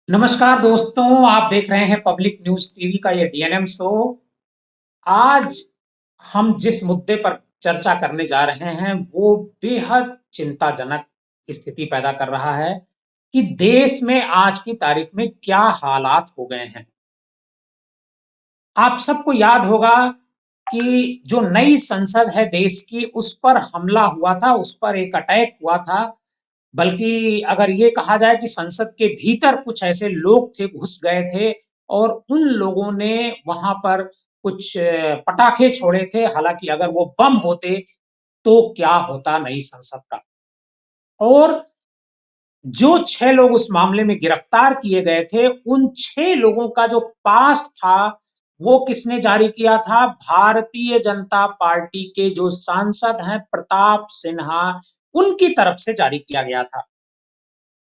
नमस्कार दोस्तों, आप देख रहे हैं पब्लिक न्यूज टीवी का ये डीएनएम शो। आज हम जिस मुद्दे पर चर्चा करने जा रहे हैं वो बेहद चिंताजनक स्थिति पैदा कर रहा है कि देश में आज की तारीख में क्या हालात हो गए हैं। आप सबको याद होगा कि जो नई संसद है देश की, उस पर हमला हुआ था, उस पर एक अटैक हुआ था। बल्कि अगर ये कहा जाए कि संसद के भीतर कुछ ऐसे लोग थे, घुस गए थे और उन लोगों ने वहां पर कुछ पटाखे छोड़े थे। हालांकि अगर वो बम होते तो क्या होता नई संसद का। और जो 6 लोग उस मामले में गिरफ्तार किए गए थे, उन 6 लोगों का जो पास था वो किसने जारी किया था? भारतीय जनता पार्टी के जो सांसद हैं प्रताप सिन्हा, उनकी तरफ से जारी किया गया था।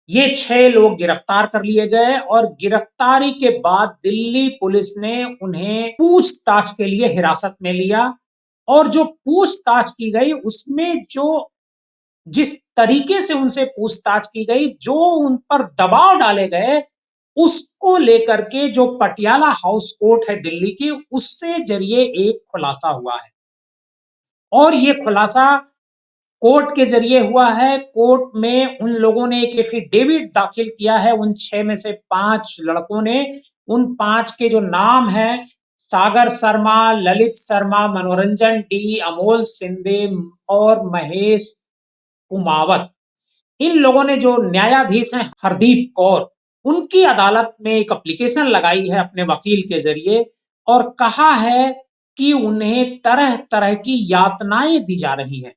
ये 6 लोग गिरफ्तार कर लिए गए और गिरफ्तारी के बाद दिल्ली पुलिस ने उन्हें पूछताछ के लिए हिरासत में लिया। और जो पूछताछ की गई उसमें जो जिस तरीके से उनसे पूछताछ की गई, जो उन पर दबाव डाले गए, उसको लेकर के जो पटियाला हाउस कोर्ट है दिल्ली की, उससे जरिए एक खुलासा हुआ है। और ये खुलासा कोर्ट के जरिए हुआ है। कोर्ट में उन लोगों ने एक एफिडेविट दाखिल किया है, उन 6 में से 5 लड़कों ने। उन 5 के जो नाम है, सागर शर्मा, ललित शर्मा, मनोरंजन डी, अमोल सिंधे और महेश कुमावत। इन लोगों ने, जो न्यायाधीश हैं हरदीप कौर, उनकी अदालत में एक एप्लीकेशन लगाई है अपने वकील के जरिए और कहा है कि उन्हें तरह तरह की यातनाएं दी जा रही हैं।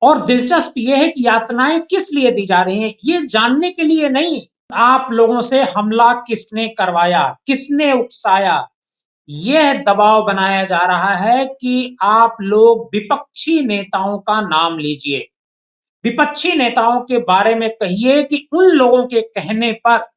और दिलचस्प ये है कि यातनाएं किस लिए दी जा रही हैं, ये जानने के लिए नहीं। आप लोगों से हमला किसने करवाया, किसने उकसाया, यह दबाव बनाया जा रहा है कि आप लोग विपक्षी नेताओं का नाम लीजिए, विपक्षी नेताओं के बारे में कहिए कि उन लोगों के कहने पर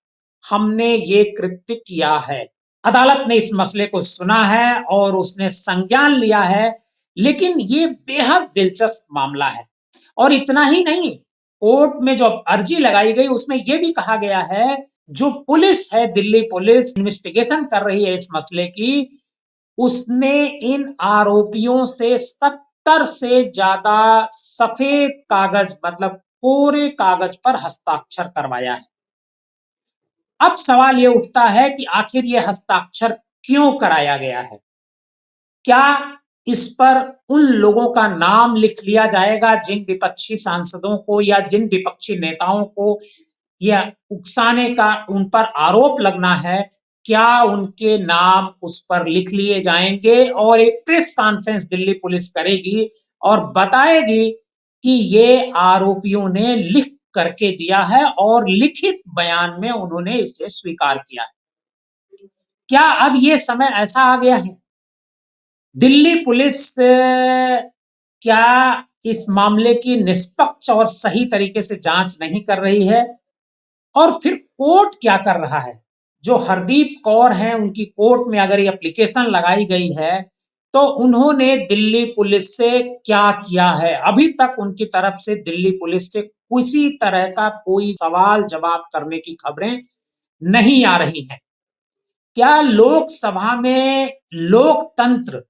हमने ये कृत्य किया है। अदालत ने इस मसले को सुना है और उसने संज्ञान लिया है। लेकिन ये बेहद दिलचस्प मामला है। और इतना ही नहीं, कोर्ट में जो अर्जी लगाई गई उसमें यह भी कहा गया है, जो पुलिस है, दिल्ली पुलिस इन्वेस्टिगेशन कर रही है इस मसले की, उसने इन आरोपियों से 70 से ज्यादा सफेद कागज, मतलब कोरे कागज पर हस्ताक्षर करवाया है। अब सवाल ये उठता है कि आखिर ये हस्ताक्षर क्यों कराया गया है? क्या इस पर उन लोगों का नाम लिख लिया जाएगा जिन विपक्षी सांसदों को या जिन विपक्षी नेताओं को यह उकसाने का उन पर आरोप लगना है? क्या उनके नाम उस पर लिख लिए जाएंगे और एक प्रेस कॉन्फ्रेंस दिल्ली पुलिस करेगी और बताएगी कि ये आरोपियों ने लिख करके दिया है और लिखित बयान में उन्होंने इसे स्वीकार किया है? क्या अब ये समय ऐसा आ गया है? दिल्ली पुलिस क्या इस मामले की निष्पक्ष और सही तरीके से जांच नहीं कर रही है? और फिर कोर्ट क्या कर रहा है? जो हरदीप कौर हैं, उनकी कोर्ट में अगर ये एप्लीकेशन लगाई गई है तो उन्होंने दिल्ली पुलिस से क्या किया है? अभी तक उनकी तरफ से दिल्ली पुलिस से किसी तरह का कोई सवाल जवाब करने की खबरें नहीं आ रही हैं। क्या लोकसभा में लोकतंत्र,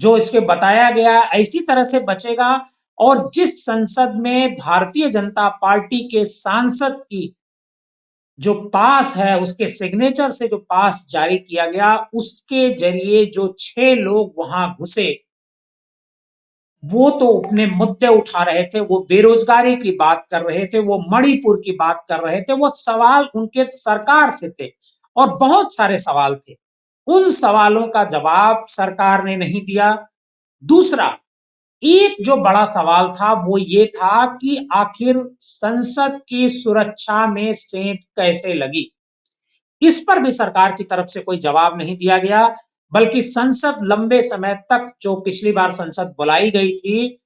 जो इसके बताया गया, ऐसी तरह से बचेगा? और जिस संसद में भारतीय जनता पार्टी के सांसद की जो पास है, उसके सिग्नेचर से जो पास जारी किया गया, उसके जरिए जो 6 लोग वहां घुसे, वो तो अपने मुद्दे उठा रहे थे, वो बेरोजगारी की बात कर रहे थे, वो मणिपुर की बात कर रहे थे, वो सवाल उनके सरकार से थे और बहुत सारे सवाल थे। उन सवालों का जवाब सरकार ने नहीं दिया। दूसरा, एक जो बड़ा सवाल था वो ये था कि आखिर संसद की सुरक्षा में सेंध कैसे लगी? इस पर भी सरकार की तरफ से कोई जवाब नहीं दिया गया। बल्कि संसद लंबे समय तक, जो पिछली बार संसद बुलाई गई थी,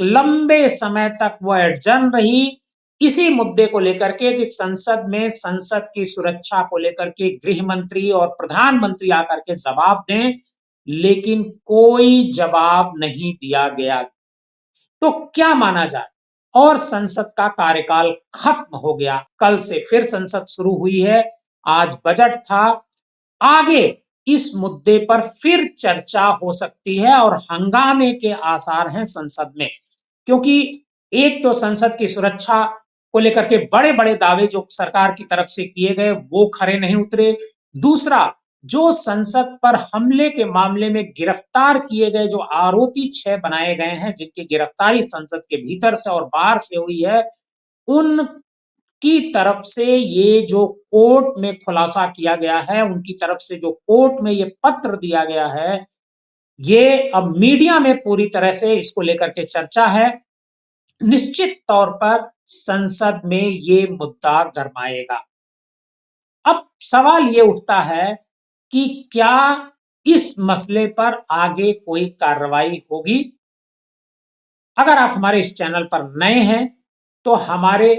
लंबे समय तक वो एडजर्न रही इसी मुद्दे को लेकर के कि संसद में संसद की सुरक्षा को लेकर के गृह मंत्री और प्रधानमंत्री आकर के जवाब दें। लेकिन कोई जवाब नहीं दिया गया। तो क्या माना जाए? और संसद का कार्यकाल खत्म हो गया। कल से फिर संसद शुरू हुई है। आज बजट था। आगे इस मुद्दे पर फिर चर्चा हो सकती है और हंगामे के आसार हैं संसद में, क्योंकि एक तो संसद की सुरक्षा को लेकर के बड़े बड़े दावे जो सरकार की तरफ से किए गए वो खरे नहीं उतरे। दूसरा, जो संसद पर हमले के मामले में गिरफ्तार किए गए जो आरोपी 6 बनाए गए हैं, जिनकी गिरफ्तारी संसद के भीतर से और बाहर से हुई है, उनकी तरफ से ये जो कोर्ट में खुलासा किया गया है, उनकी तरफ से जो कोर्ट में ये पत्र दिया गया है, ये अब मीडिया में पूरी तरह से इसको लेकर के चर्चा है। निश्चित तौर पर संसद में ये मुद्दा गरमाएगा। अब सवाल ये उठता है कि क्या इस मसले पर आगे कोई कार्रवाई होगी? अगर आप हमारे इस चैनल पर नए हैं तो हमारे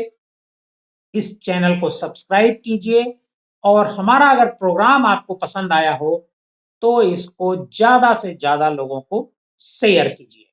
इस चैनल को सब्सक्राइब कीजिए और हमारा अगर प्रोग्राम आपको पसंद आया हो तो इसको ज्यादा से ज्यादा लोगों को शेयर कीजिए।